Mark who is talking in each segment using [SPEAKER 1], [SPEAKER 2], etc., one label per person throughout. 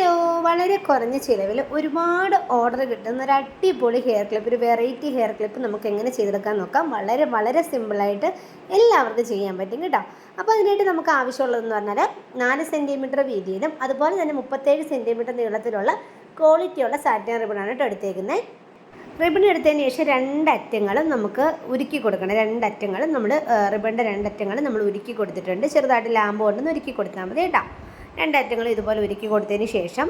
[SPEAKER 1] Hello, വളരെ കുറഞ്ഞ ചിലവിൽ ഒരുപാട് ഓർഡർ കിട്ടുന്ന ഒരു അടിപൊളി ഹെയർ ക്ലിപ്പ്, ഒരു വെറൈറ്റി ഹെയർ ക്ലിപ്പ് നമുക്ക് എങ്ങനെ ചെയ്തെടുക്കാൻ നോക്കാം. വളരെ വളരെ സിമ്പിളായിട്ട് എല്ലാവർക്കും ചെയ്യാൻ പറ്റും കേട്ടോ. അപ്പോൾ അതിനായിട്ട് നമുക്ക് ആവശ്യമുള്ളതെന്ന് പറഞ്ഞാൽ 4 സെൻറ്റിമീറ്റർ വീതിയിലും അതുപോലെ തന്നെ 37 സെൻറ്റിമീറ്റർ നീളത്തിലുള്ള ക്വാളിറ്റിയുള്ള സാറ്റിൻ റിബണാണ് കേട്ടോ എടുത്തേക്കുന്നത്. റിബൺ എടുത്തതിന് ശേഷം രണ്ടറ്റങ്ങളും നമുക്ക് ഉരുക്കി കൊടുക്കണം. രണ്ടറ്റങ്ങളും നമ്മൾ റിബണിൻ്റെ രണ്ടറ്റങ്ങളും നമ്മൾ ഉരുക്കി കൊടുത്തിട്ടുണ്ട്. ചെറുതായിട്ട് ലാമ്പ് കൊണ്ടൊന്ന് ഉരുക്കി കൊടുത്താൽ മതി കേട്ടോ. രണ്ടറ്റങ്ങളും ഇതുപോലെ ഉരുക്കി കൊടുത്തതിന് ശേഷം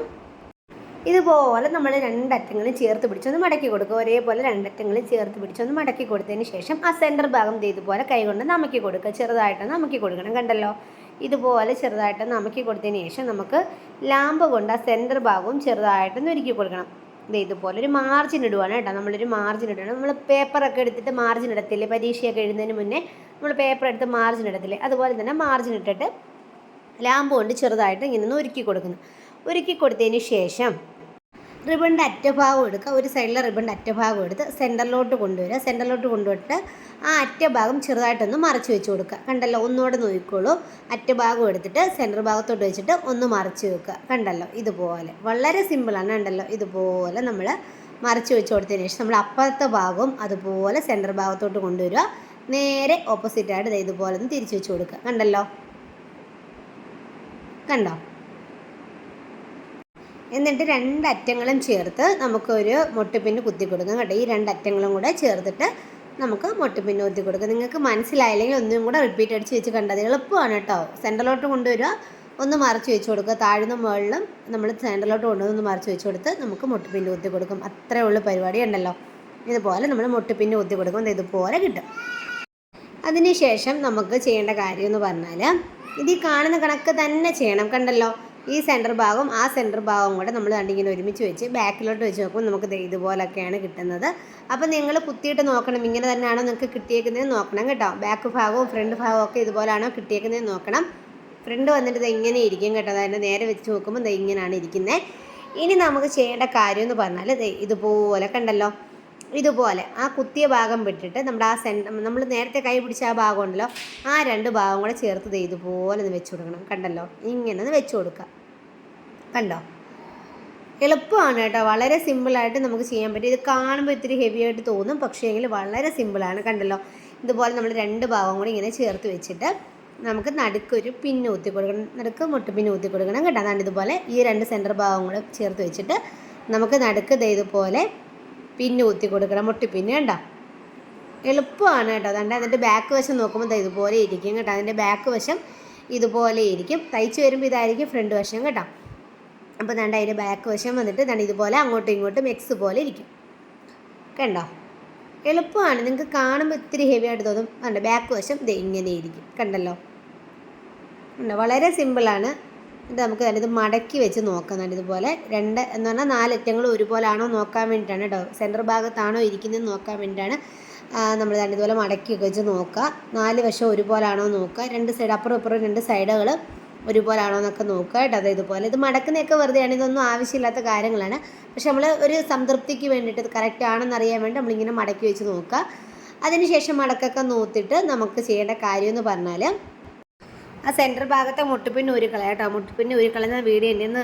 [SPEAKER 1] ഇതുപോലെ നമ്മൾ രണ്ടറ്റങ്ങളും ചേർത്ത് പിടിച്ചൊന്ന് മടക്കി കൊടുക്കുക. ഒരേപോലെ രണ്ടറ്റങ്ങളും ചേർത്ത് പിടിച്ചൊന്ന് മടക്കി കൊടുത്തതിന് ശേഷം ആ സെൻറ്റർ ഭാഗം ഇതുപോലെ കൈകൊണ്ട് നമക്കി കൊടുക്കുക. ചെറുതായിട്ട് നമക്കി കൊടുക്കണം. കണ്ടല്ലോ, ഇതുപോലെ ചെറുതായിട്ട് നമക്കി കൊടുത്തതിന് ശേഷം നമുക്ക് ലാമ്പ് കൊണ്ട് ആ സെൻറ്റർ ഭാഗവും ചെറുതായിട്ടൊന്ന് ഒരുക്കി കൊടുക്കണം. ഇതുപോലെ ഒരു മാർജിൻ ഇടുവാണ് കേട്ടോ. നമ്മളൊരു മാർജിൻ ഇടണം. നമ്മൾ പേപ്പറൊക്കെ എടുത്തിട്ട് മാർജിൻ ഇടത്തില്ലേ, പരീക്ഷയൊക്കെ എഴുതുന്നതിന് മുന്നേ നമ്മൾ പേപ്പർ എടുത്ത് മാർജിൻ ഇടത്തില്ലേ, അതുപോലെ തന്നെ മാർജിൻ ഇട്ടിട്ട് ലാമ്പ് കൊണ്ട് ചെറുതായിട്ട് ഇങ്ങനെ ഒന്ന് ഒരുക്കി കൊടുക്കുന്നു. ഒരുക്കി കൊടുത്തതിന് ശേഷം റിബണിൻ്റെ അറ്റഭാഗം എടുക്കുക. ഒരു സൈഡിലെ റിബണിൻ്റെ അറ്റഭാഗം എടുത്ത് സെൻറ്ററിലോട്ട് കൊണ്ടുവരിക. സെൻറ്ററിലോട്ട് കൊണ്ടുപോയിട്ട് ആ അറ്റഭാഗം ചെറുതായിട്ടൊന്ന് മറച്ച് വെച്ച് കൊടുക്കുക. കണ്ടല്ലോ, ഒന്നുകൂടെ നോക്കിക്കോളൂ. അറ്റഭാഗം എടുത്തിട്ട് സെൻറ്റർ ഭാഗത്തോട്ട് വെച്ചിട്ട് ഒന്ന് മറച്ച് വെക്കുക. കണ്ടല്ലോ, ഇതുപോലെ വളരെ സിമ്പിളാണ്. കണ്ടല്ലോ, ഇതുപോലെ നമ്മൾ മറച്ച് വെച്ച് കൊടുത്തതിന് ശേഷം നമ്മൾ അപ്പുറത്തെ ഭാഗവും അതുപോലെ സെൻറ്റർ ഭാഗത്തോട്ട് കൊണ്ടുവരിക. നേരെ ഓപ്പോസിറ്റായിട്ട് ഇതുപോലെ ഒന്ന് തിരിച്ച് വെച്ച് കൊടുക്കുക. കണ്ടല്ലോ, കണ്ടോ. എന്നിട്ട് രണ്ടറ്റങ്ങളും ചേർത്ത് നമുക്കൊരു മുട്ടുപിന്ന് കുത്തി കൊടുക്കാം കേട്ടോ. ഈ രണ്ടറ്റങ്ങളും കൂടെ ചേർത്തിട്ട് നമുക്ക് മുട്ടുപിന്ന് കുത്തി കൊടുക്കാം. നിങ്ങൾക്ക് മനസ്സിലായില്ലെങ്കിൽ ഒന്നും കൂടെ റിപ്പീറ്റ് അടിച്ച് വെച്ച് കണ്ടത് എളുപ്പമാണ് കേട്ടോ. സെൻറ്ററിലോട്ട് കൊണ്ടുവരിക, ഒന്ന് മറച്ച് വെച്ച് കൊടുക്കുക. താഴ്ന്ന മുകളിലും നമ്മൾ സെൻറ്ററിലോട്ട് കൊണ്ടുവന്ന് മറച്ച് വെച്ച് കൊടുത്ത് നമുക്ക് മുട്ടുപിന്ന് കുത്തി കൊടുക്കും. അത്രേ ഉള്ളൂ പരിപാടി. ഉണ്ടല്ലോ, ഇതുപോലെ നമ്മൾ മുട്ടുപിന്ന് കുത്തി കൊടുക്കുമ്പോൾ ഇതുപോലെ കിട്ടും. അതിനുശേഷം നമുക്ക് ചെയ്യേണ്ട കാര്യം എന്ന് പറഞ്ഞാൽ ഇത് ഈ കാണുന്ന കണക്ക് തന്നെ ചെയ്യണം. കണ്ടല്ലോ, ഈ സെൻറ്റർ ഭാഗം ആ സെൻറ്റർ ഭാഗം കൂടെ നമ്മൾ കണ്ടിങ്ങനെ ഒരുമിച്ച് വെച്ച് ബാക്കിലോട്ട് വെച്ച് നോക്കുമ്പോൾ നമുക്ക് ഇതുപോലൊക്കെയാണ് കിട്ടുന്നത്. അപ്പോൾ നിങ്ങൾ കുത്തിയിട്ട് നോക്കണം, ഇങ്ങനെ തന്നെയാണോ നിങ്ങൾക്ക് കിട്ടിയേക്കുന്നതെന്ന് നോക്കണം കേട്ടോ. ബാക്ക് ഭാഗവും ഫ്രണ്ട് ഭാഗവും ഒക്കെ ഇതുപോലാണോ കിട്ടിയേക്കുന്നതെന്ന് നോക്കണം. ഫ്രണ്ട് വന്നിട്ട് ഇങ്ങനെ ഇരിക്കും കേട്ടോ. അതായത് നേരെ വെച്ച് നോക്കുമ്പോൾ ഇങ്ങനെയാണ് ഇരിക്കുന്നത്. ഇനി നമുക്ക് ചെയ്യേണ്ട കാര്യം എന്ന് പറഞ്ഞാൽ ഇതുപോലെ കണ്ടല്ലോ, ഇതുപോലെ ആ കുത്തിയ ഭാഗം വിട്ടിട്ട് നമ്മുടെ ആ നമ്മൾ നേരത്തെ കൈ പിടിച്ച ആ ഭാഗം ഉണ്ടല്ലോ, ആ രണ്ട് ഭാഗം കൂടെ ചേർത്ത് ഇതുപോലെ ഒന്ന് വെച്ച് കൊടുക്കണം. കണ്ടല്ലോ, ഇങ്ങനെ ഒന്ന് വെച്ച് കൊടുക്കുക. കണ്ടോ, എളുപ്പമാണ് കേട്ടോ. വളരെ സിമ്പിളായിട്ട് നമുക്ക് ചെയ്യാൻ പറ്റും. ഇത് കാണുമ്പോൾ ഇത്തിരി ഹെവി ആയിട്ട് തോന്നും, പക്ഷേ എങ്കിൽ വളരെ സിമ്പിളാണ്. കണ്ടല്ലോ, ഇതുപോലെ നമ്മൾ രണ്ട് ഭാഗം കൂടി ഇങ്ങനെ ചേർത്ത് വെച്ചിട്ട് നമുക്ക് നടുക്കൊരു പിന്ന് ഊത്തി കൊടുക്കണം. നടുക്ക് മുട്ടുപിന്ന് ഊത്തി കൊടുക്കണം കേട്ടോ. അതാണ് ഇതുപോലെ ഈ രണ്ട് സെൻറ്റർ ഭാഗം കൂടെ ചേർത്ത് വെച്ചിട്ട് നമുക്ക് നടുക്ക് ഇതുപോലെ പിന്ന് കുത്തി കൊടുക്കണം. മുട്ടിപ്പിന്ന് കണ്ടോ, എളുപ്പമാണ് കേട്ടോ. അതുകൊണ്ട് അതിൻ്റെ ബാക്ക് വശം നോക്കുമ്പോൾ ഇതുപോലെ ഇരിക്കും കേട്ടോ. അതിൻ്റെ ബാക്ക് വശം ഇതുപോലെ ഇരിക്കും. തയ്ച്ച് വരുമ്പോൾ ഇതായിരിക്കും ഫ്രണ്ട് വശം കേട്ടോ. അപ്പോൾ ദാണ്ട് അതിൻ്റെ ബാക്ക് വശം വന്നിട്ട് ദാണ്ട് ഇതുപോലെ അങ്ങോട്ടും ഇങ്ങോട്ടും എക്സ് പോലെ ഇരിക്കും. കണ്ടോ, എളുപ്പമാണ്. നിങ്ങൾക്ക് കാണുമ്പോൾ ഇത്തിരി ഹെവി ആയിട്ട് തോന്നും. അതുകൊണ്ട് ബാക്ക് വശം ഇങ്ങനെ ഇരിക്കും. കണ്ടല്ലോ, കണ്ടോ, വളരെ സിമ്പിളാണ്. ഇത് നമുക്ക് ഇത് മടക്കി വെച്ച് നോക്കാം. ഇതുപോലെ രണ്ട് എന്ന് പറഞ്ഞാൽ 4 അറ്റങ്ങളും ഒരുപോലെ ആണോ നോക്കാൻ വേണ്ടിയിട്ടാണ് കേട്ടോ. സെൻറ്റർ ഭാഗത്താണോ ഇരിക്കുന്നതെന്ന് നോക്കാൻ വേണ്ടിയിട്ടാണ് നമ്മൾ ഇതുപോലെ മടക്കി വെച്ച് നോക്കുക. 4 വശം ഒരുപോലെ ആണോ നോക്കുക. രണ്ട് സൈഡ് അപ്പുറം ഇപ്പുറം രണ്ട് സൈഡുകൾ ഒരുപോലെ ആണോ എന്നൊക്കെ നോക്കുക കേട്ടോ. അത് ഇതുപോലെ ഇത് മടക്കുന്നതൊക്കെ വെറുതെയാണ്. ഇതൊന്നും ആവശ്യമില്ലാത്ത കാര്യങ്ങളാണ്. പക്ഷെ നമ്മൾ ഒരു സംതൃപ്തിക്ക് വേണ്ടിയിട്ട് ഇത് കറക്റ്റ് ആണെന്ന് അറിയാൻ വേണ്ടി നമ്മളിങ്ങനെ മടക്കി വെച്ച് നോക്കുക. അതിനുശേഷം മടക്കൊക്കെ നോക്കിയിട്ട് നമുക്ക് ചെയ്യേണ്ട കാര്യം എന്ന് പറഞ്ഞാൽ ആ സെൻറ്റർ ഭാഗത്തെ മുട്ടുപിന്ന് ഊരിക്കളയാം കേട്ടോ. മുട്ടുപിന്ന് ഊരിക്കളയുന്ന വീഡിയോ എൻ്റെ നിന്ന്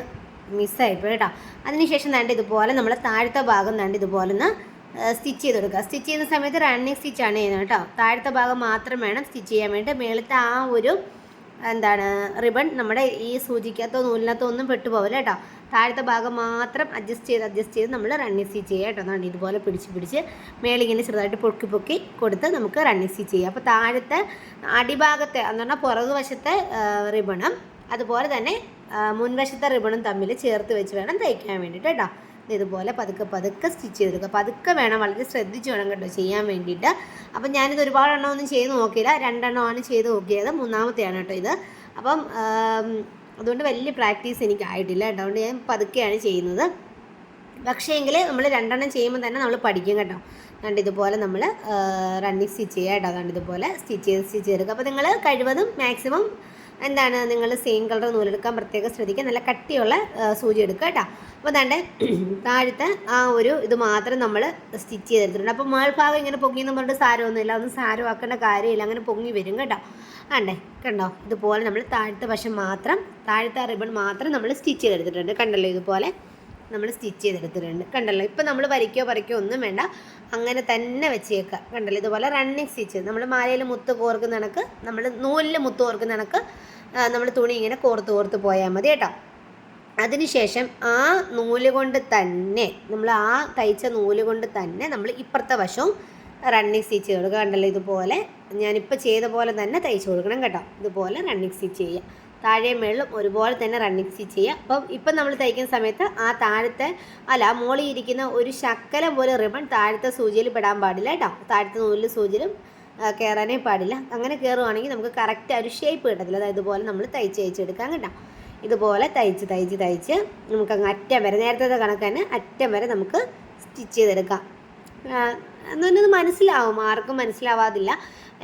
[SPEAKER 1] മിസ്സായിപ്പോയി കേട്ടോ. അതിനുശേഷം ഇതുപോലെ നമ്മൾ താഴത്തെ ഭാഗം ഇതുപോലെ ഒന്ന് സ്റ്റിച്ച് ചെയ്ത് കൊടുക്കുക. സ്റ്റിച്ച് ചെയ്യുന്ന സമയത്ത് റണ്ണിങ് സ്റ്റിച്ചാണ് ചെയ്യുന്നത് കേട്ടോ. താഴത്തെ ഭാഗം മാത്രം വേണം സ്റ്റിച്ച് ചെയ്യാൻ വേണ്ടി. മേളത്തെ ആ ഒരു റിബൺ നമ്മുടെ ഈ സൂചിക്കകത്തോ നൂലിനകത്തോ ഒന്നും പെട്ടുപോകില്ല കേട്ടോ. താഴത്തെ ഭാഗം മാത്രം അഡ്ജസ്റ്റ് ചെയ്ത് നമ്മൾ റണ്ണിങ് സ്റ്റിച്ച് ചെയ്യുക കേട്ടോ. അതുകൊണ്ട് ഇതുപോലെ പിടിച്ച് മേളിങ്ങനെ ചെറുതായിട്ട് പൊക്കി കൊടുത്ത് നമുക്ക് റണ്ണിങ് സ്റ്റിച്ച് ചെയ്യാം. അപ്പോൾ താഴത്തെ അടിഭാഗത്തെ എന്ന് പറഞ്ഞാൽ പുറകു വശത്തെ റിബണും അതുപോലെ തന്നെ മുൻവശത്തെ റിബണും തമ്മിൽ ചേർത്ത് വെച്ച് വേണം തയ്ക്കാൻ വേണ്ടിയിട്ട് കേട്ടോ. ഇതുപോലെ പതുക്കെ സ്റ്റിച്ച് ചെയ്തെടുക്കുക. പതുക്കെ വേണം, വളരെ ശ്രദ്ധിച്ച് വേണം കേട്ടോ ചെയ്യാൻ വേണ്ടിയിട്ട്. അപ്പം ഞാനിത് ഒരുപാട് എണ്ണമൊന്നും ചെയ്ത് നോക്കിയില്ല. 2 എണ്ണമാണ് ചെയ്ത് നോക്കിയത്. 3ാമത്തെയാണ് കേട്ടോ ഇത്. അപ്പം അതുകൊണ്ട് വലിയ പ്രാക്ടീസ് എനിക്കായിട്ടില്ല കേട്ടോ. അതുകൊണ്ട് ഞാൻ പതുക്കെയാണ് ചെയ്യുന്നത്. പക്ഷേ എങ്കിൽ നമ്മൾ 2 എണ്ണം ചെയ്യുമ്പോൾ തന്നെ നമ്മൾ പഠിക്കും കേട്ടോ. അതുകൊണ്ട് ഇതുപോലെ നമ്മൾ റണ്ണിങ് സ്റ്റിച്ച് ചെയ്യുക കേട്ടോ. അതുകൊണ്ട് ഇതുപോലെ സ്റ്റിച്ച് ചെയ്തെടുക്കുക. അപ്പോൾ നിങ്ങൾ കഴിവതും മാക്സിമം എന്താണ് നിങ്ങൾ സെയിം കളർ നൂലെടുക്കാൻ പ്രത്യേകം ശ്രദ്ധിക്കുക. നല്ല കട്ടിയുള്ള സൂചി എടുക്കുക കേട്ടോ. അപ്പോൾ അതാണ്ട് താഴത്തെ ആ ഒരു ഇത് മാത്രം നമ്മൾ സ്റ്റിച്ച് ചെയ്തെടുത്തിട്ടുണ്ട്. അപ്പോൾ മേൾഭാഗം ഇങ്ങനെ പൊങ്ങിയെന്ന് പറഞ്ഞിട്ട് സാരമൊന്നുമില്ല, ഒന്നും സാരമാക്കേണ്ട കാര്യമില്ല, അങ്ങനെ പൊങ്ങി വരും കേട്ടോ. ആണ്ടേ കണ്ടോ, ഇതുപോലെ നമ്മൾ താഴത്തെ വശം മാത്രം, താഴത്തെ റിബൺ മാത്രം നമ്മൾ സ്റ്റിച്ച് ചെയ്തെടുത്തിട്ടുണ്ട്. കണ്ടല്ലോ, ഇതുപോലെ നമ്മൾ സ്റ്റിച്ച് ചെയ്തെടുത്തിട്ടുണ്ട്. കണ്ടല്ലോ, ഇപ്പം നമ്മൾ വരയ്ക്കോ ഒന്നും വേണ്ട, അങ്ങനെ തന്നെ വെച്ചേക്കുക. കണ്ടല്ലോ, ഇതുപോലെ റണ്ണിങ് സ്റ്റിച്ച് നമ്മൾ മാലയിൽ മുത്ത് കോർക്കുന്ന കണക്ക്, നമ്മൾ നൂലിൽ മുത്ത് കോർക്കുന്ന കണക്ക് നമ്മൾ തുണി ഇങ്ങനെ കോർത്ത് പോയാൽ മതി കേട്ടോ. അതിനുശേഷം ആ നൂല് കൊണ്ട് തന്നെ നമ്മൾ ആ തയ്ച്ച നൂല് കൊണ്ട് തന്നെ നമ്മൾ ഇപ്പുറത്തെ വശവും റണ്ണിങ് സ്റ്റിച്ച് ചെയ്ത് കൊടുക്കുക. കണ്ടല്ലോ, ഇതുപോലെ ഞാനിപ്പോൾ ചെയ്ത പോലെ തന്നെ തയ്ച്ചു കൊടുക്കണം കേട്ടോ. ഇതുപോലെ റണ്ണിങ് സ്റ്റിച്ച് ചെയ്യുക, താഴെ മേളിലും ഒരുപോലെ തന്നെ റണ്ണിങ് സ്റ്റിച്ച് ചെയ്യുക. അപ്പം ഇപ്പം നമ്മൾ തയ്ക്കുന്ന സമയത്ത് ആ താഴത്തെ ആ മോളിൽ ഇരിക്കുന്ന ഒരു ശക്കലം പോലെ റിബൺ താഴത്തെ സൂചിയിൽ പെടാൻ പാടില്ല കേട്ടോ. താഴത്തെ നൂലിൽ സൂചിയിലും കയറാനേ പാടില്ല. അങ്ങനെ കയറുവാണെങ്കിൽ നമുക്ക് കറക്റ്റ് ഒരു ഷേപ്പ് കിട്ടത്തില്ല. അതായത് ഇതുപോലെ നമ്മൾ തയ്ച്ചെടുക്കാം കേട്ടോ. ഇതുപോലെ തയ്ച്ച് നമുക്ക് അങ്ങ് അറ്റം വരെ, നേരത്തെ കണക്ക് തന്നെ അറ്റം വരെ നമുക്ക് സ്റ്റിച്ച് ചെയ്തെടുക്കാം. എന്നത് മനസ്സിലാവും, ആർക്കും മനസ്സിലാവാതില്ല,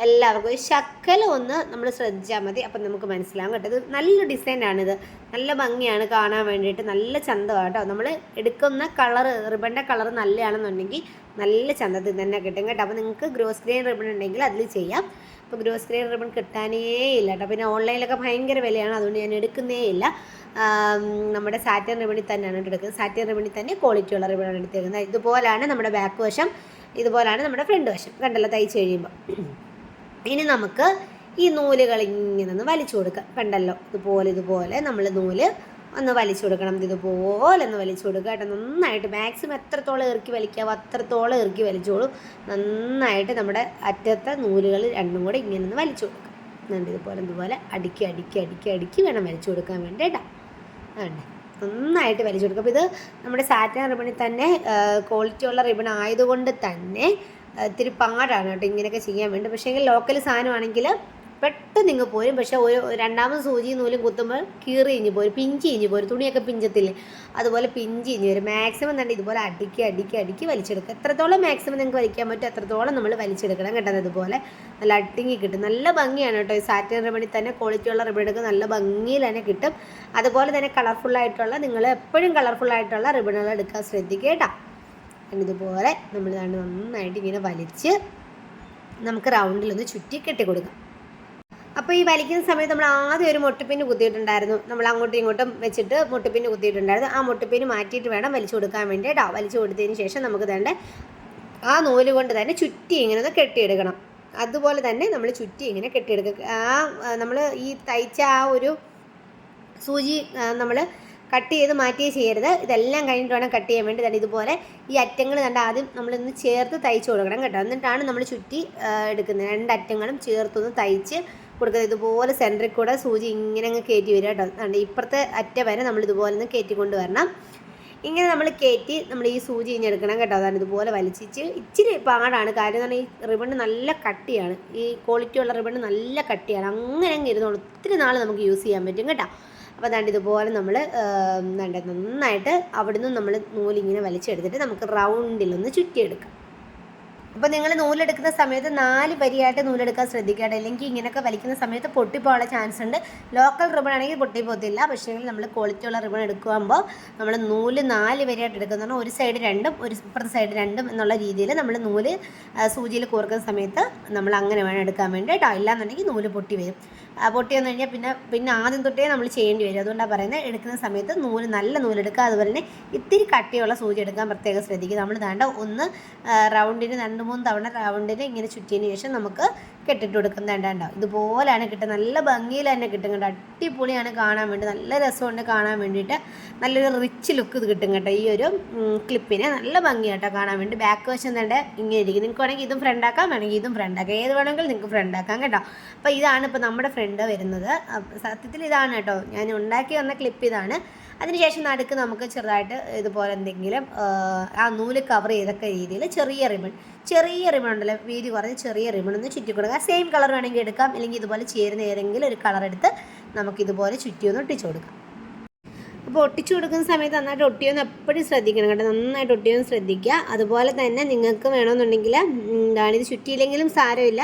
[SPEAKER 1] എല്ലാവർക്കും ഒരു ശക്കലം ഒന്ന് നമ്മൾ ശ്രദ്ധിച്ചാൽ മതി, അപ്പം നമുക്ക് മനസ്സിലാവും കേട്ടോ. ഇത് നല്ല ഡിസൈനാണിത്, നല്ല ഭംഗിയാണ് കാണാൻ വേണ്ടിയിട്ട്, നല്ല ചന്തമാണ് കേട്ടോ. നമ്മൾ എടുക്കുന്ന കളറ്, റിബണിൻ്റെ കളറ് നല്ലതാണെന്നുണ്ടെങ്കിൽ നല്ല ചന്തത്തിൽ തന്നെ കിട്ടും കേട്ടോ. അപ്പോൾ നിങ്ങൾക്ക് ഗ്രോസ് ഗ്രെയിൻ റിബൺ ഉണ്ടെങ്കിൽ അതിൽ ചെയ്യാം. ഇപ്പോൾ ഗ്രോസ് ഗ്രെയിൻ റിബൺ കിട്ടാനേ ഇല്ല കേട്ടോ. പിന്നെ ഓൺലൈനിലൊക്കെ ഭയങ്കര വിലയാണ്, അതുകൊണ്ട് ഞാൻ എടുക്കുന്നേ ഇല്ല. നമ്മുടെ സാറ്റിൻ റിബണിൽ തന്നെയാണ് എടുക്കുന്നത്. സാറ്റിൻ റിബണിൽ തന്നെ ക്വാളിറ്റിയുള്ള റിബണാണ് എടുത്തേക്കുന്നത്. ഇതുപോലാണ് നമ്മുടെ ബാക്ക് വശം, ഇതുപോലാണ് നമ്മുടെ ഫ്രണ്ട് വശം. കണ്ടല്ലോ തയ്ച്ച് കഴിയുമ്പോൾ. ഇനി നമുക്ക് ഈ നൂലുകൾ ഇങ്ങനെ ഒന്ന് വലിച്ചു കൊടുക്കാം. കണ്ടല്ലോ, ഇതുപോലെ നമ്മൾ നൂല് ഒന്ന് വലിച്ചു കൊടുക്കണം. ഇതുപോലെ ഒന്ന് വലിച്ചു കൊടുക്കുക കേട്ടോ. നന്നായിട്ട് മാക്സിമം എത്രത്തോളം ഇറക്കി വലിക്കാവോ അത്രത്തോളം ഇറക്കി വലിച്ചോളൂ. നന്നായിട്ട് നമ്മുടെ അറ്റത്തെ നൂലുകൾ രണ്ടും കൂടെ ഇങ്ങനെ ഒന്ന് വലിച്ചു കൊടുക്കാം. ഇതുപോലെ അടുക്കി വേണം വലിച്ചു കൊടുക്കാൻ വേണ്ടി കേട്ടോ. നന്നായിട്ട് വലിച്ചു കൊടുക്കും. അപ്പോൾ ഇത് നമ്മുടെ സാറ്റിൻ റിബണിൽ തന്നെ ക്വാളിറ്റിയുള്ള റിബൺ ആയതുകൊണ്ട് തന്നെ ഇത്തിരി പാടാണ് കേട്ടോ ഇങ്ങനെയൊക്കെ ചെയ്യാൻ വേണ്ടി. പക്ഷേ എങ്കിൽ ലോക്കൽ സാധനമാണെങ്കിൽ പെട്ടെന്ന് ഇങ്ങ് പോരും. പക്ഷേ ഒരു രണ്ടാമത് സൂചി നൂലും കുത്തുമ്പോൾ കീറി ഇഞ്ഞ് പോരും, പിഞ്ചി ഇഞ്ഞ് പോരും. തുണിയൊക്കെ പിഞ്ചത്തില്ലേ, അതുപോലെ പിഞ്ചി ഇഞ്ഞ് വരും. മാക്സിമം തന്നെ ഇതുപോലെ അടുക്കി വലിച്ചെടുക്കുക. എത്രത്തോളം മാക്സിമം നിങ്ങൾക്ക് വലിക്കാൻ പറ്റും അത്രത്തോളം നമ്മൾ വലിച്ചെടുക്കണം കേട്ടോ. അതുപോലെ നല്ല അട്ടിങ്ങി കിട്ടും. നല്ല ഭംഗിയാണ് കേട്ടോ. ഈ സാറ്റിൻ റിബണിൽ തന്നെ ക്വാളിറ്റിയുള്ള റിബൺ എടുക്കുക, നല്ല ഭംഗിയിൽ തന്നെ കിട്ടും. അതുപോലെ തന്നെ കളർഫുള്ളായിട്ടുള്ള, നിങ്ങൾ എപ്പോഴും കളർഫുള്ളായിട്ടുള്ള റിബണുകൾ എടുക്കാൻ ശ്രദ്ധിക്കുക കേട്ടോ. ഇതുപോലെ നമ്മൾ നന്നായിട്ട് ഇങ്ങനെ വലിച്ച് നമുക്ക് റൗണ്ടിലൊന്ന് ചുറ്റി കെട്ടി കൊടുക്കാം. അപ്പോൾ ഈ വലിക്കുന്ന സമയത്ത് നമ്മൾ ആദ്യം ഒരു മുട്ടുപിന്ന് കുത്തിയിട്ടുണ്ടായിരുന്നു, നമ്മൾ അങ്ങോട്ടും ഇങ്ങോട്ടും വെച്ചിട്ട് മുട്ടുപിന്ന് കുത്തിയിട്ടുണ്ടായിരുന്നു. ആ മുട്ടുപിന്ന് മാറ്റിയിട്ട് വേണം വലിച്ചു കൊടുക്കാൻ വേണ്ടി കേട്ടോ. വലിച്ചു കൊടുത്തതിന് ശേഷം നമുക്ക് തന്നെ ആ നൂല് കൊണ്ട് തന്നെ ചുറ്റി ഇങ്ങനെ ഒന്ന് കെട്ടിയെടുക്കണം. അതുപോലെ തന്നെ നമ്മൾ ചുറ്റി ഇങ്ങനെ കെട്ടിയെടുക്കുക. നമ്മൾ ഈ തയ്ച്ച ആ ഒരു സൂചി നമ്മൾ കട്ട് ചെയ്ത് മാറ്റിയേ ചെയ്യരുത്. ഇതെല്ലാം കഴിഞ്ഞിട്ട് വേണം കട്ട് ചെയ്യാൻ വേണ്ടി. തന്നെ ഇതുപോലെ ഈ അറ്റങ്ങൾ കണ്ട് ആദ്യം നമ്മളൊന്ന് ചേർത്ത് തയ്ച്ച് കൊടുക്കണം കേട്ടോ. എന്നിട്ടാണ് നമ്മൾ ചുറ്റി എടുക്കുന്നത്. രണ്ടറ്റങ്ങളും ചേർത്തൊന്ന് തയ്ച്ച് കൊടുക്കുന്നത്. ഇതുപോലെ സെൻറ്ററിൽ കൂടെ സൂചി ഇങ്ങനെ അങ്ങ് കയറ്റി വരിക കേട്ടോ. അതുകൊണ്ട് ഇപ്പുറത്തെ അറ്റ വരെ നമ്മൾ ഇതുപോലെ ഒന്ന് കയറ്റി കൊണ്ടുവരണം. ഇങ്ങനെ നമ്മൾ കയറ്റി നമ്മൾ ഈ സൂചി ഇഞ്ഞെടുക്കണം കേട്ടോ. അതാണ് ഇതുപോലെ വലിച്ചിച്ച് ഇച്ചിരി പാടാണ്. കാര്യം എന്ന് പറഞ്ഞാൽ ഈ റിബണ് നല്ല കട്ടിയാണ്, ഈ ക്വാളിറ്റിയുള്ള റിബണ് നല്ല കട്ടിയാണ്. അങ്ങനെ അങ്ങ് ഇരുന്നോളൂ, ഒത്തിരി നാൾ നമുക്ക് യൂസ് ചെയ്യാൻ പറ്റും കേട്ടോ. അപ്പോൾ അതാണ്ട് ഇതുപോലെ നമ്മൾ നന്നായിട്ട് അവിടുന്ന് നമ്മൾ നൂലിങ്ങനെ വലിച്ചെടുത്തിട്ട് നമുക്ക് റൗണ്ടിലൊന്ന് ചുറ്റിയെടുക്കാം. അപ്പോൾ നിങ്ങൾ നൂലെടുക്കുന്ന സമയത്ത് 4 വരിയായിട്ട് നൂലെടുക്കാൻ ശ്രദ്ധിക്കുക. അല്ലെങ്കിൽ ഇങ്ങനെയൊക്കെ വലിക്കുന്ന സമയത്ത് പൊട്ടിപ്പോകാനുള്ള ചാൻസ് ഉണ്ട്. ലോക്കൽ റിബൺ ആണെങ്കിൽ പൊട്ടിപ്പോകത്തില്ല. പക്ഷേ നമ്മൾ ക്വാളിറ്റിയുള്ള റിബൺ എടുക്കുമ്പോൾ നമ്മൾ നൂല് 4 വരിയായിട്ട് എടുക്കുന്നതാണ്. ഒരു സൈഡ് 2ഉം ഒരു ഇപ്പുറത്തെ സൈഡ് 2ഉം എന്നുള്ള രീതിയിൽ നമ്മൾ നൂല് സൂചിയിൽ കോർക്കുന്ന സമയത്ത് നമ്മൾ അങ്ങനെ വേണം എടുക്കാൻ വേണ്ടി കേട്ടോ. ഇല്ലാന്നുണ്ടെങ്കിൽ നൂല് പൊട്ടി വരും. പൊട്ടി വന്നു കഴിഞ്ഞാൽ പിന്നെ ആദ്യം തൊട്ടേ നമ്മൾ ചെയ്യേണ്ടി വരും. അതുകൊണ്ടാണ് പറയുന്നത്, എടുക്കുന്ന സമയത്ത് നല്ല നൂലെടുക്കുക. അതുപോലെ തന്നെ ഇത്തിരി കട്ടിയുള്ള സൂചി എടുക്കാൻ പ്രത്യേകം ശ്രദ്ധിക്കുക. നമ്മൾ വേണ്ട ഒന്ന് റൗണ്ടിന് 2-3 തവണ റൗണ്ടിന് ഇങ്ങനെ ചുറ്റിയതിന് ശേഷം നമുക്ക് കെട്ടിട്ട് കൊടുക്കുന്നതാണ്ടാവും. ഇതുപോലെയാണ് കിട്ടുക. നല്ല ഭംഗിയിൽ തന്നെ കിട്ടും കേട്ടോ. അടിപൊളിയാണ് കാണാൻ വേണ്ടി, നല്ല രസമുണ്ട് കാണാൻ വേണ്ടിയിട്ട്. നല്ലൊരു റിച്ച് ലുക്ക് ഇത് കിട്ടും കേട്ടോ. ഈ ഒരു ക്ലിപ്പിന് നല്ല ഭംഗിയാട്ടോ കാണാൻ വേണ്ടി. ബാക്ക് വശം തന്നെ ഇങ്ങനെ ഇരിക്കും. നിങ്ങൾക്ക് വേണമെങ്കിൽ ഇതും ഫ്രണ്ടാക്കാം, വേണമെങ്കിൽ ഇതും ഫ്രണ്ടാക്കാം, ഏത് വേണമെങ്കിലും നിങ്ങൾക്ക് ഫ്രണ്ടാക്കാം കേട്ടോ. അപ്പോൾ ഇതാണ് ഇപ്പോൾ നമ്മുടെ ഫ്രണ്ട് വരുന്നത്. സത്യത്തിൽ ഇതാണ് കേട്ടോ ഞാൻ ഉണ്ടാക്കി വന്ന ക്ലിപ്പ് ഇതാണ്. അതിനുശേഷം നടുക്ക് നമുക്ക് ചെറുതായിട്ട് ഇതുപോലെ എന്തെങ്കിലും ആ നൂല് കവർ ചെയ്തൊക്കെ രീതിയിൽ ചെറിയ റിബൺ ഉണ്ടല്ലോ, വീതി കുറഞ്ഞ് ചെറിയ റിബൺ ഒന്ന് ചുറ്റി കൊടുക്കുക. സെയിം കളർ വേണമെങ്കിൽ എടുക്കാം, അല്ലെങ്കിൽ ഇതുപോലെ ചേരുന്ന ഏതെങ്കിലും ഒരു കളർ എടുത്ത് നമുക്കിതുപോലെ ചുറ്റി ഒന്ന് ഒട്ടിച്ചു കൊടുക്കാം. അപ്പോൾ ഒട്ടിച്ചു കൊടുക്കുന്ന സമയത്ത് നന്നായിട്ട് ഒട്ടിയൊന്ന് എപ്പോഴും ശ്രദ്ധിക്കണം കേട്ടോ, നന്നായിട്ട് ഒട്ടിയൊന്ന് ശ്രദ്ധിക്കുക. അതുപോലെ തന്നെ നിങ്ങൾക്ക് വേണമെന്നുണ്ടെങ്കിൽ ഇത് ചുറ്റിയില്ലെങ്കിലും സാരമില്ല,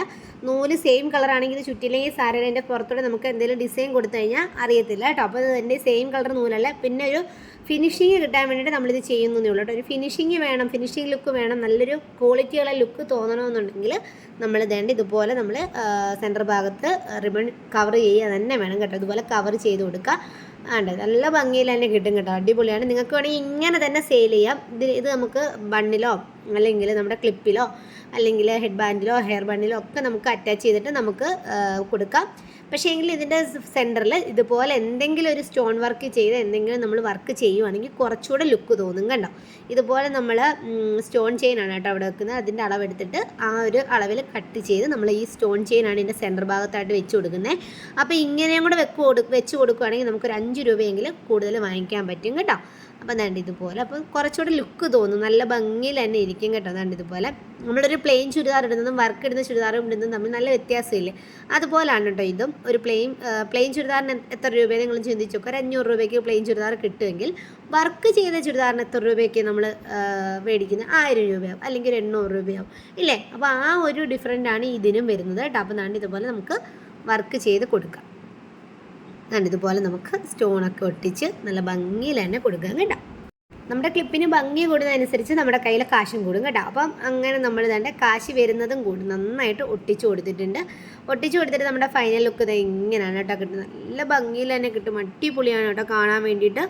[SPEAKER 1] നൂല് സെയിം കളറാണെങ്കിൽ ഇത് ചുറ്റിയില്ലെങ്കിൽ സാരമില്ല, എൻ്റെ പുറത്തൂടെ നമുക്ക് എന്തെങ്കിലും ഡിസൈൻ കൊടുത്തു കഴിഞ്ഞാൽ അറിയത്തില്ല കേട്ടോ. അപ്പോൾ എൻ്റെ സെയിം കളർ നൂലല്ല. പിന്നെ ഒരു ഫിനിഷിങ് കിട്ടാൻ വേണ്ടിയിട്ട് നമ്മളിത് ചെയ്യുന്നതേ ഉള്ളൂ കേട്ടോ. ഒരു ഫിനിഷിങ് വേണം, ഫിനിഷിങ് ലുക്ക് വേണം, നല്ലൊരു ക്വാളിറ്റിയുള്ള ലുക്ക് തോന്നണമെന്നുണ്ടെങ്കിൽ നമ്മൾ ഇതുപോലെ നമ്മൾ സെൻറ്റർ ഭാഗത്ത് റിബൺ കവർ ചെയ്യുക തന്നെ വേണം കേട്ടോ. ഇതുപോലെ കവർ ചെയ്ത് കൊടുക്കുക. നല്ല ഭംഗിയിൽ തന്നെ കിട്ടും കേട്ടോ, അടിപൊളിയാണ്. നിങ്ങൾക്ക് വേണമെങ്കിൽ ഇങ്ങനെ തന്നെ സെയിൽ ചെയ്യാം. ഇത് നമുക്ക് ബണ്ണിലോ അല്ലെങ്കിൽ നമ്മുടെ ക്ലിപ്പിലോ അല്ലെങ്കിൽ ഹെഡ് ബാൻഡിലോ ഹെയർ ബാൻഡിലോ ഒക്കെ നമുക്ക് അറ്റാച്ച് ചെയ്തിട്ട് നമുക്ക് കൊടുക്കാം. പക്ഷേ എങ്കിൽ ഇതിൻ്റെ സെൻറ്ററിൽ ഇതുപോലെ എന്തെങ്കിലും ഒരു സ്റ്റോൺ വർക്ക് ചെയ്ത് എന്തെങ്കിലും നമ്മൾ വർക്ക് ചെയ്യുവാണെങ്കിൽ കുറച്ചുകൂടെ ലുക്ക് തോന്നും കണ്ടോ. ഇതുപോലെ നമ്മൾ സ്റ്റോൺ ചെയിനാണ് കേട്ടോ അവിടെ വെക്കുന്നത്. അതിൻ്റെ അളവെടുത്തിട്ട് ആ ഒരു അളവിൽ കട്ട് ചെയ്ത് നമ്മൾ ഈ സ്റ്റോൺ ചെയിനാണ് ഇതിൻ്റെ സെൻറ്റർ ഭാഗത്തായിട്ട് വെച്ച് കൊടുക്കുന്നത്. അപ്പോൾ ഇങ്ങനെയും കൂടെ വെച്ച് കൊടുക്കുകയാണെങ്കിൽ നമുക്കൊരു 5 രൂപയെങ്കിലും കൂടുതൽ വാങ്ങിക്കാൻ പറ്റും കേട്ടോ. അപ്പോൾ ദാണ്ട് ഇതുപോലെ അപ്പോൾ കുറച്ചുകൂടെ ലുക്ക് തോന്നും, നല്ല ഭംഗിയിൽ തന്നെ ഇരിക്കും കേട്ടോ. ദാണ്ട് ഇതുപോലെ നമ്മളൊരു പ്ലെയിൻ ചുരിദാർ ഇടുന്നതും വർക്ക് ഇടുന്ന ചുരിദാറും ഇടുന്നതും തമ്മിൽ നല്ല വ്യത്യാസമില്ലേ, അതുപോലാണ് കേട്ടോ ഇതും. ഒരു പ്ലെയിൻ ചുരിദാറിന് എത്ര രൂപയെ നിങ്ങൾ ചിന്തിച്ചു നോക്കുക. ഒരു 500 രൂപയ്ക്ക് പ്ലെയിൻ ചുരിദാർ കിട്ടുമെങ്കിൽ വർക്ക് ചെയ്ത ചുരിദാറിന് എത്ര രൂപയ്ക്ക് നമ്മൾ മേടിക്കുന്നത്? 1000 രൂപയാവും അല്ലെങ്കിൽ 800 രൂപയാവും ഇല്ലേ. അപ്പോൾ ആ ഒരു ഡിഫറൻ്റാണ് ഇതിനും വരുന്നത് കേട്ടോ. അപ്പോൾ ദാണ്ട് ഇതുപോലെ നമുക്ക് വർക്ക് ചെയ്ത് കൊടുക്കാം. ഇതുപോലെ നമുക്ക് സ്റ്റോണൊക്കെ ഒട്ടിച്ച് നല്ല ഭംഗിയിൽ തന്നെ കൊടുക്കാം കേട്ടോ. നമ്മുടെ ക്ലിപ്പിന് ഭംഗി കൂടുന്നതനുസരിച്ച് നമ്മുടെ കയ്യിൽ കാശും കൂടും കേട്ടോ. അപ്പം അങ്ങനെ നമ്മൾ തന്നെ കാശ് വരുന്നതും കൂടും. നന്നായിട്ട് ഒട്ടിച്ച് കൊടുത്തിട്ടുണ്ട്. ഒട്ടിച്ച് കൊടുത്തിട്ട് നമ്മുടെ ഫൈനൽ ലുക്ക് ഇത് ഇങ്ങനെയാണ് കേട്ടോ കിട്ടുന്നത്. നല്ല ഭംഗിയിൽ തന്നെ കിട്ടും, അടിപൊളിയാണ് കേട്ടോ കാണാൻ വേണ്ടിയിട്ട്.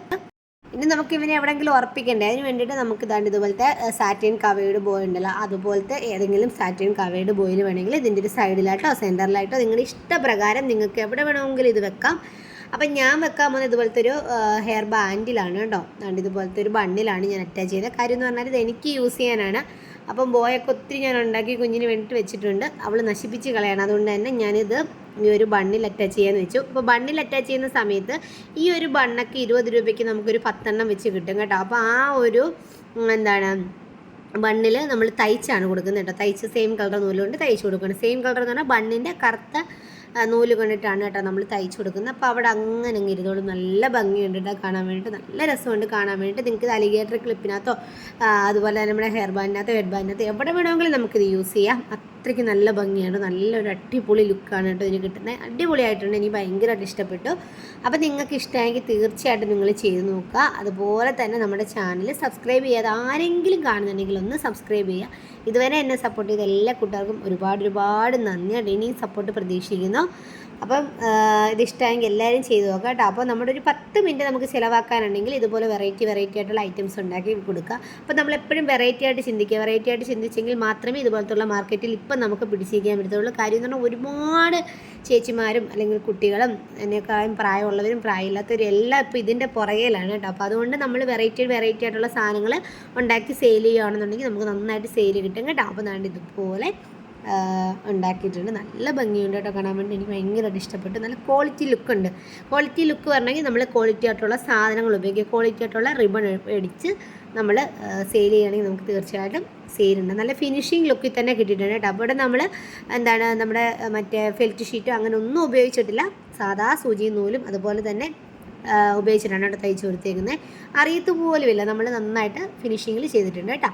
[SPEAKER 1] ഇനി നമുക്ക് ഇവനെ എവിടെയെങ്കിലും ഉറപ്പിക്കണ്ടേ, അതിന് വേണ്ടിയിട്ട് നമുക്ക് ഇതുപോലത്തെ സാറ്റിൻ കവേർഡ് ബോയ് ഉണ്ടല്ലോ, അതുപോലത്തെ ഏതെങ്കിലും സാറ്റിൻ കവേർഡ് ബോയിൽ വേണമെങ്കിൽ ഇതിൻ്റെ ഒരു സൈഡിലായിട്ടോ സെൻറ്ററിലായിട്ടോ നിങ്ങളുടെ ഇഷ്ടപ്രകാരം നിങ്ങൾക്ക് എവിടെ വേണമെങ്കിലും ഇത് വെക്കാം. അപ്പം ഞാൻ വെക്കാൻ പോകുന്നത് ഇതുപോലത്തെ ഒരു ഹെയർ ബാൻഡിലാണ് കേട്ടോ. അതുകൊണ്ട് ഇതുപോലത്തെ ഒരു ബണ്ണിലാണ് ഞാൻ അറ്റാച്ച് ചെയ്തത്. കാര്യം എന്ന് പറഞ്ഞാൽ ഇത് എനിക്ക് യൂസ് ചെയ്യാനാണ്. അപ്പം ബോയൊക്കെ ഒത്തിരി ഞാൻ ഉണ്ടാക്കി കുഞ്ഞിന് വേണ്ടിയിട്ട് വെച്ചിട്ടുണ്ട്, അവൾ നശിപ്പിച്ച് കളയണം. അതുകൊണ്ട് തന്നെ ഞാനിത് ഈ ഒരു ബണ്ണിൽ അറ്റാച്ച് ചെയ്യാമെന്ന് വെച്ചു. അപ്പോൾ ബണ്ണിൽ അറ്റാച്ച് ചെയ്യുന്ന സമയത്ത് ഈ ഒരു ബണ്ണൊക്കെ 20 രൂപയ്ക്ക് നമുക്കൊരു 10 എണ്ണം വെച്ച് കിട്ടും കേട്ടോ. അപ്പോൾ ആ ഒരു ബണ്ണിൽ നമ്മൾ തയ്ച്ചാണ് കൊടുക്കുന്നത് കേട്ടോ. തയ്ച്ച് സെയിം കളർ നൂലുകൊണ്ട് തയ്ച്ച് കൊടുക്കണം. സെയിം കളർ എന്ന് പറഞ്ഞാൽ ബണ്ണിൻ്റെ കറുത്ത നൂല് കൊണ്ടിട്ടാണ് കേട്ടോ നമ്മൾ തയ്ച്ചു കൊടുക്കുന്നത്. അപ്പോൾ അവിടെ അങ്ങനെ ഇരുന്നോളും. നല്ല ഭംഗിയുണ്ട് കേട്ടോ കാണാൻ വേണ്ടിയിട്ട്, നല്ല രസമുണ്ട് കാണാൻ വേണ്ടിയിട്ട്. നിങ്ങൾക്ക് ഇത് അലിഗേറ്റർ ക്ലിപ്പിനകത്തോ അതുപോലെ തന്നെ നമ്മുടെ ഹെയർ ബാൻഡിനകത്തോ ഹെഡ് ബാൻഡിനകത്തോ എവിടെ വേണമെങ്കിലും നമുക്കിത് യൂസ് ചെയ്യാം. അത്രയ്ക്ക് നല്ല ഭംഗിയാണ്, നല്ലൊരു അടിപൊളി ലുക്കാണ് കേട്ടോ ഇതിന് കിട്ടുന്നത്. അടിപൊളിയായിട്ടുണ്ട്, എനിക്ക് ഭയങ്കരമായിട്ട് ഇഷ്ടപ്പെട്ടു. അപ്പോൾ നിങ്ങൾക്ക് ഇഷ്ടമായെങ്കിൽ തീർച്ചയായിട്ടും നിങ്ങൾ ചെയ്ത് നോക്കുക. അതുപോലെ തന്നെ നമ്മുടെ ചാനൽ സബ്സ്ക്രൈബ് ചെയ്യാതെ ആരെങ്കിലും കാണുന്നുണ്ടെങ്കിൽ ഒന്ന് സബ്സ്ക്രൈബ് ചെയ്യുക. ഇതുവരെ എന്നെ സപ്പോർട്ട് ചെയ്ത എല്ലാ കൂട്ടുകാർക്കും ഒരുപാട് നന്ദിയുണ്ട്. ഇനിയും സപ്പോർട്ട് പ്രതീക്ഷിക്കുന്നു. അപ്പം ഇതിഷ്ടമായെങ്കിൽ എല്ലാവരും ചെയ്ത് നോക്കാം കേട്ടോ. അപ്പോൾ നമ്മുടെ ഒരു 10 മിനിറ്റ് നമുക്ക് ചിലവാക്കാനുണ്ടെങ്കിൽ ഇതുപോലെ വെറൈറ്റി ആയിട്ടുള്ള ഐറ്റംസ് ഉണ്ടാക്കി കൊടുക്കുക. അപ്പോൾ നമ്മളെപ്പോഴും വെറൈറ്റി ആയിട്ട് ചിന്തിച്ചെങ്കിൽ മാത്രമേ ഇതുപോലത്തുള്ള മാർക്കറ്റിൽ ഇപ്പം നമുക്ക് പിടിച്ചിരിക്കാൻ പറ്റത്തുള്ളൂ. കാര്യം എന്ന് പറഞ്ഞാൽ ഒരുപാട് ചേച്ചിമാരും അല്ലെങ്കിൽ കുട്ടികളും എന്നെക്കാളും പ്രായമുള്ളവരും പ്രായമില്ലാത്തവരും എല്ലാം ഇപ്പോൾ ഇതിൻ്റെ പുറകിലാണ് കേട്ടോ. അപ്പോൾ അതുകൊണ്ട് നമ്മൾ വെറൈറ്റി ആയിട്ടുള്ള സാധനങ്ങൾ ഉണ്ടാക്കി സെയിൽ ചെയ്യുകയാണെന്നുണ്ടെങ്കിൽ നമുക്ക് നന്നായിട്ട് സെയിൽ കിട്ടും കേട്ടോ. അപ്പോൾ നാണ്ട് ഇതുപോലെ ഉണ്ടാക്കിയിട്ടുണ്ട്. നല്ല ഭംഗിയുണ്ട് കേട്ടോ കാണാൻ വേണ്ടി. എനിക്ക് ഭയങ്കരമായിട്ട് ഇഷ്ടപ്പെട്ടു. നല്ല ക്വാളിറ്റി ലുക്കുണ്ട്. ക്വാളിറ്റി ലുക്ക് പറഞ്ഞെങ്കിൽ നമ്മൾ ക്വാളിറ്റി ആയിട്ടുള്ള സാധനങ്ങൾ ഉപയോഗിക്കുക, ക്വാളിറ്റി ആയിട്ടുള്ള റിബൺ മേടിച്ച് നമ്മൾ സെയിൽ ചെയ്യുകയാണെങ്കിൽ നമുക്ക് തീർച്ചയായിട്ടും സെയിലുണ്ട്. നല്ല ഫിനിഷിങ് ലുക്കിൽ തന്നെ കിട്ടിയിട്ടുണ്ട് കേട്ടോ. അപ്പോൾ ഇവിടെ നമ്മൾ നമ്മുടെ മറ്റേ ഫെൽറ്റ് ഷീറ്റോ അങ്ങനെ ഒന്നും ഉപയോഗിച്ചിട്ടില്ല. സാധാ സൂചിയും നൂലും അതുപോലെ തന്നെ ഉപയോഗിച്ചിട്ടാണ് കേട്ടോ തയ്ച്ച് കൊടുത്തേക്കുന്നത്. അറിയത്ത് പോലുമില്ല, നമ്മൾ നന്നായിട്ട് ഫിനിഷിങ്ങിൽ ചെയ്തിട്ടുണ്ട് കേട്ടോ.